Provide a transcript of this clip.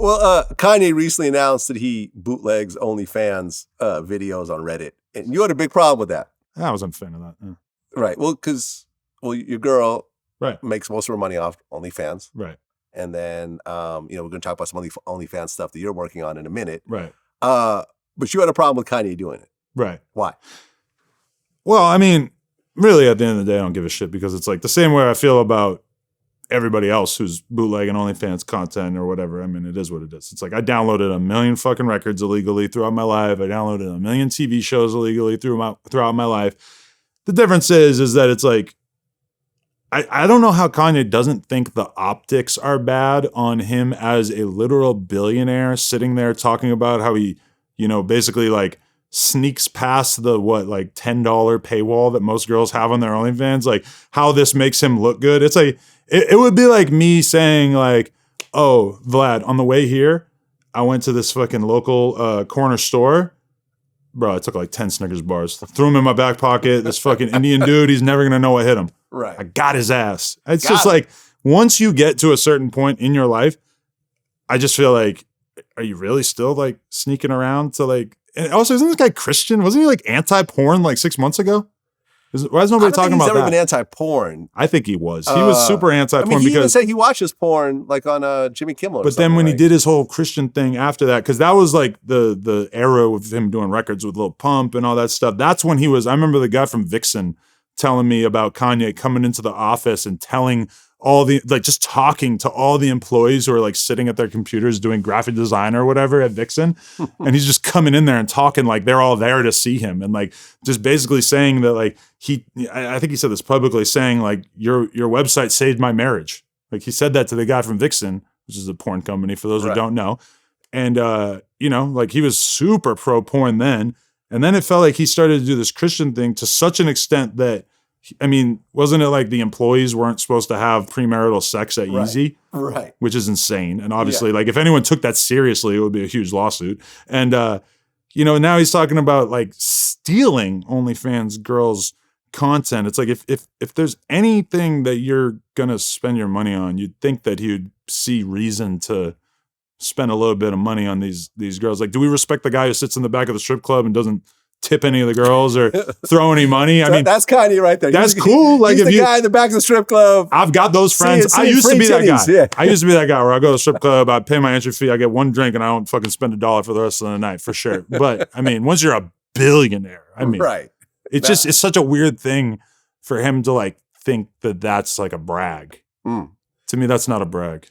Well, Kanye recently announced that he bootlegs OnlyFans videos on Reddit, and you had a big problem with that. I wasn't a fan of that. Yeah. Right. Well, because your girl Right. makes most of her money off OnlyFans. Right. And then, we're going to talk about some OnlyFans stuff that you're working on in a minute. Right. But you had a problem with Kanye doing it. Right. Why? Well, I mean, really, at the end of the day, I don't give a shit because it's like the same way I feel about everybody else who's bootlegging OnlyFans content or whatever. I mean, it is what it is. It's like I downloaded a million fucking records illegally throughout my life. I downloaded a million TV shows illegally throughout my life. The difference is that it's like, I don't know how Kanye doesn't think the optics are bad on him as a literal billionaire sitting there talking about how he, basically like sneaks past the $10 paywall that most girls have on their OnlyFans, like how this makes him look good. It's like, it would be like me saying like, oh, Vlad, on the way here, I went to this fucking local corner store. Bro, I took like 10 Snickers bars, threw them in my back pocket. This fucking Indian dude, he's never going to know what hit him. Right. I got his ass. It's just like, once you get to a certain point in your life, I just feel like, are you really still like sneaking around to like, and also isn't this guy Christian? Wasn't he like anti-porn like 6 months ago? Why is nobody talking about that? He's never been anti-porn. I think he was. He was super anti-porn he because even said he watches porn like on Jimmy Kimmel. But then when he did his whole Christian thing after that, because that was like the era of him doing records with Lil Pump and all that stuff. That's when he was. I remember the guy from Vixen telling me about Kanye coming into the office and telling all the just talking to all the employees who are like sitting at their computers doing graphic design or whatever at Vixen. And he's just coming in there and talking like they're all there to see him. And like just basically saying that like I think he said this publicly, saying like your website saved my marriage. Like he said that to the guy from Vixen, which is a porn company for those who don't know. And like he was super pro porn then. And then it felt like he started to do this Christian thing to such an extent that, I mean, wasn't it like the employees weren't supposed to have premarital sex at Yeezy? Right. Which is insane. And obviously, like, if anyone took that seriously, it would be a huge lawsuit. And, now he's talking about like stealing OnlyFans girls' content. It's like, if there's anything that you're going to spend your money on, you'd think that he would see reason to spend a little bit of money on these girls. Like, do we respect the guy who sits in the back of the strip club and doesn't tip any of the girls or throw any money? I mean, that's Kanye right there. That's cool. Like, he's the guy in the back of the strip club. I've got those friends. I used to be that guy. Yeah. I used to be that guy where I go to the strip club, I pay my entry fee, I get one drink, and I don't fucking spend $1 for the rest of the night for sure. But I mean, once you're a billionaire, it's such a weird thing for him to like think that that's like a brag. To me, that's not a brag.